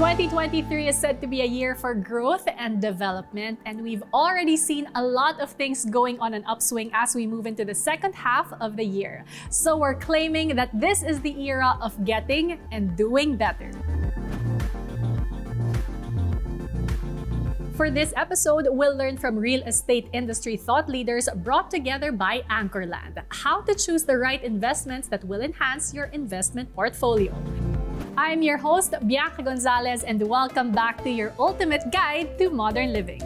2023 is said to be a year for growth and development, and we've already seen a lot of things going on an upswing as we move into the second half of the year. So we're claiming that this is the era of getting and doing better. For this episode, we'll learn from real estate industry thought leaders brought together by Anchorland how to choose the right investments that will enhance your investment portfolio. I'm your host, Bianca Gonzalez, and welcome back to your ultimate guide to modern living.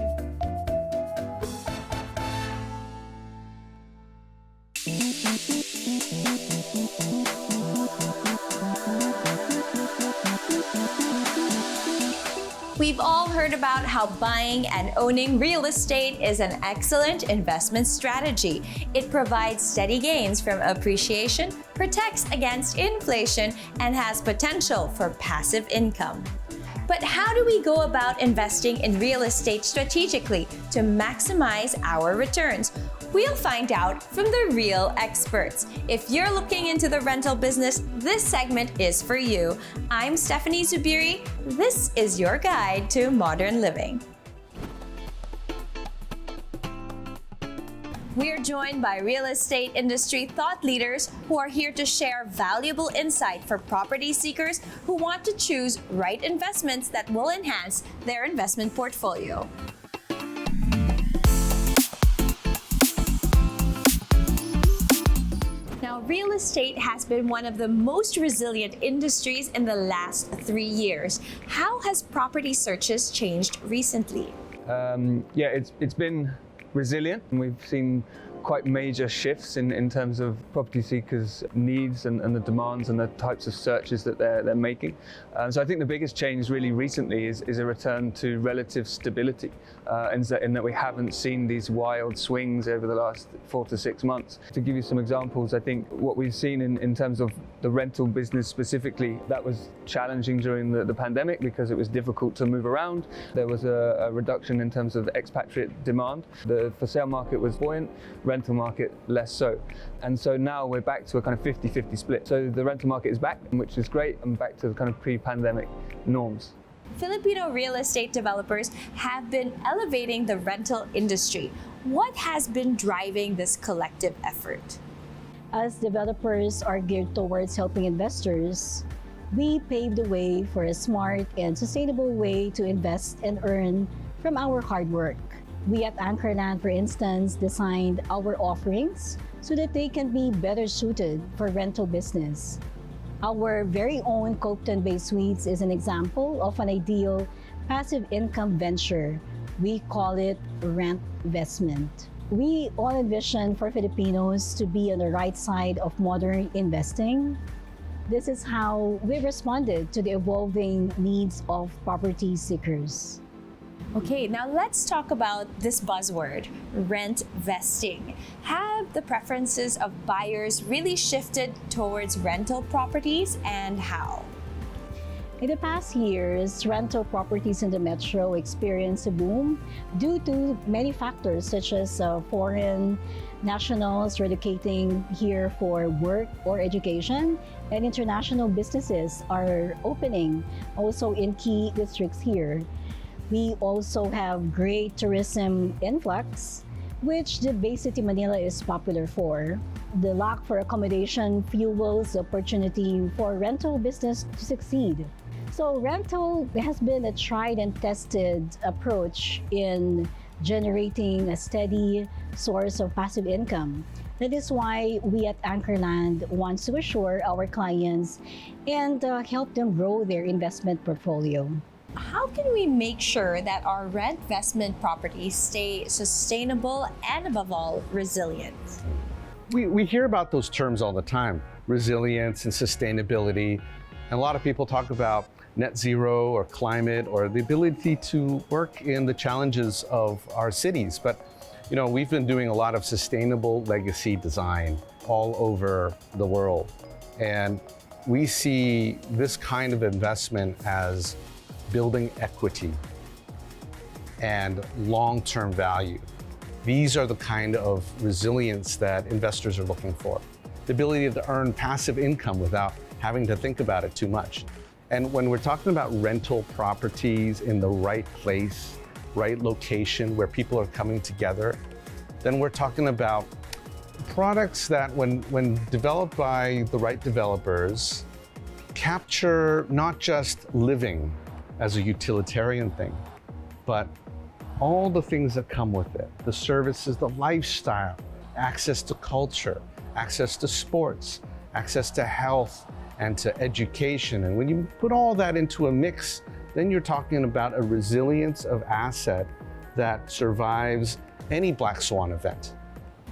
We've all heard about how buying and owning real estate is an excellent investment strategy. It provides steady gains from appreciation, protects against inflation, and has potential for passive income. But how do we go about investing in real estate strategically to maximize our returns? We'll find out from the real experts. If you're looking into the rental business, this segment is for you. I'm Stephanie Zubiri. This is your guide to modern living. We're joined by real estate industry thought leaders who are here to share valuable insight for property seekers who want to choose right investments that will enhance their investment portfolio. Now, real estate has been one of the most resilient industries in the last 3 years. How has property searches changed recently? It's been resilient, and we've seen quite major shifts in terms of property seekers' needs and the demands and the types of searches that they're making. So I think the biggest change really recently is a return to relative stability, in that we haven't seen these wild swings over the last 4 to 6 months. To give you some examples, I think what we've seen in terms of the rental business specifically, that was challenging during the pandemic because it was difficult to move around. There was a reduction in terms of expatriate demand. The for sale market was buoyant, rental market less so. And so now we're back to a kind of 50-50 split. So the rental market is back, which is great, and back to the kind of pre-pandemic norms. Filipino real estate developers have been elevating the rental industry. What has been driving this collective effort? As developers are geared towards helping investors, we paved the way for a smart and sustainable way to invest and earn from our hard work. We at Anchorland, for instance, designed our offerings so that they can be better suited for rental business. Our very own Copton-based suites is an example of an ideal passive income venture. We call it Rentvestment. We all envision for Filipinos to be on the right side of modern investing. This is how we responded to the evolving needs of property seekers. Okay, now let's talk about this buzzword, rent vesting. Have the preferences of buyers really shifted towards rental properties, and how? In the past years, rental properties in the metro experienced a boom due to many factors such as foreign nationals relocating here for work or education, and international businesses are opening also in key districts here. We also have great tourism influx, which the Bay City, Manila is popular for. The lack for accommodation fuels the opportunity for rental business to succeed. So rental has been a tried and tested approach in generating a steady source of passive income. That is why we at Anchorland want to assure our clients and help them grow their investment portfolio. How can we make sure that our Rentvestment properties stay sustainable and, above all, resilient? We hear about those terms all the time, resilience and sustainability. And a lot of people talk about net zero or climate or the ability to work in the challenges of our cities. But we've been doing a lot of sustainable legacy design all over the world. And we see this kind of investment as building equity and long-term value. These are the kind of resilience that investors are looking for. The ability to earn passive income without having to think about it too much. And when we're talking about rental properties in the right place, right location where people are coming together, then we're talking about products that when developed by the right developers, capture not just living as a utilitarian thing, but all the things that come with it, the services, the lifestyle, access to culture, access to sports, access to health, and to education. And when you put all that into a mix, then you're talking about a resilience of asset that survives any black swan event.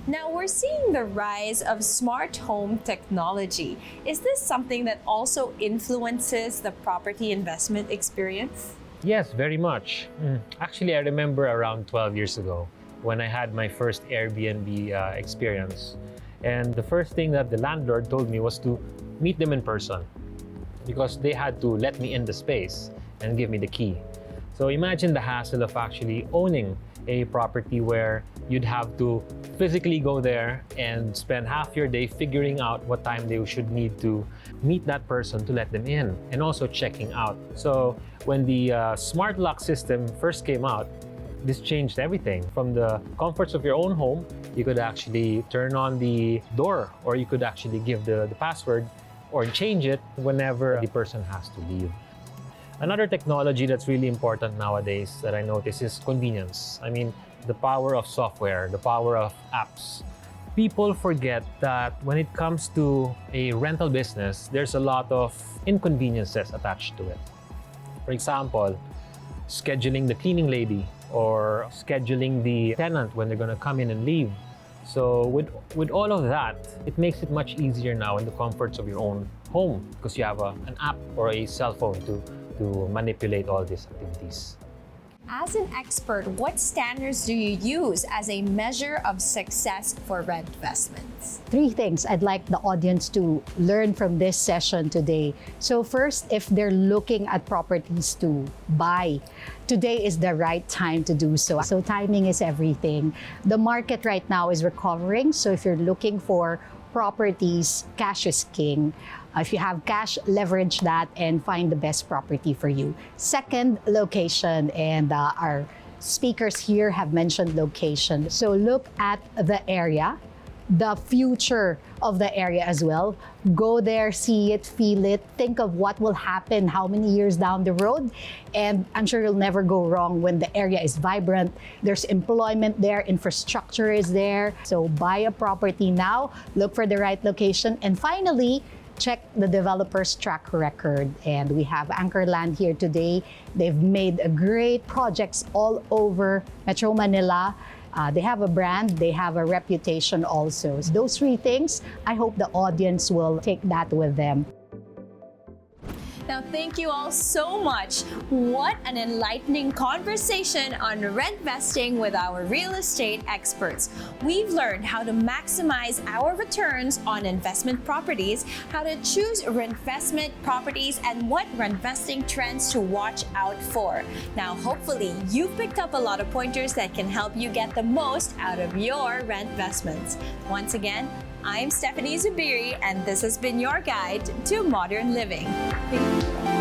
Now we're seeing the rise of smart home technology. Is this something that also influences the property investment experience? Yes, very much. Actually, I remember around 12 years ago when I had my first Airbnb experience. And the first thing that the landlord told me was to meet them in person because they had to let me in the space and give me the key. So imagine the hassle of actually owning a property where you'd have to physically go there and spend half your day figuring out what time they should need to meet that person to let them in, and also checking out. So when the smart lock system first came out, this changed everything. From the comforts of your own home, you could actually turn on the door, or you could actually give the password or change it whenever the person has to leave. Another technology that's really important nowadays that I notice is convenience. I mean, the power of software, the power of apps. People forget that when it comes to a rental business, there's a lot of inconveniences attached to it. For example, scheduling the cleaning lady or scheduling the tenant when they're going to come in and leave. So with all of that, it makes it much easier now in the comforts of your own home because you have an app or a cell phone to manipulate all these activities. As an expert, what standards do you use as a measure of success for Rentvestments? 3 things I'd like the audience to learn from this session today. So first, if they're looking at properties to buy, today is the right time to do so. So timing is everything. The market right now is recovering. So if you're looking for properties, cash is king. If you have cash, leverage that and find the best property for you. Second, location. And our speakers here have mentioned location. So look at the area, the future of the area as well. Go there, see it, feel it, think of what will happen, how many years down the road. And I'm sure you'll never go wrong when the area is vibrant. There's employment there, infrastructure is there. So buy a property now, look for the right location. And finally, check the developer's track record. And we have Anchorland here today. They've made great projects all over Metro Manila. They have a brand, they have a reputation also. So those 3 things, I hope the audience will take that with them. Now, thank you all so much. What an enlightening conversation on rentvesting with our real estate experts. We've learned how to maximize our returns on investment properties, how to choose rentvestment properties, and what rentvesting trends to watch out for. Now, hopefully, you've picked up a lot of pointers that can help you get the most out of your rentvestments. Once again, I'm Stephanie Zubiri, and this has been your guide to modern living. Thank you.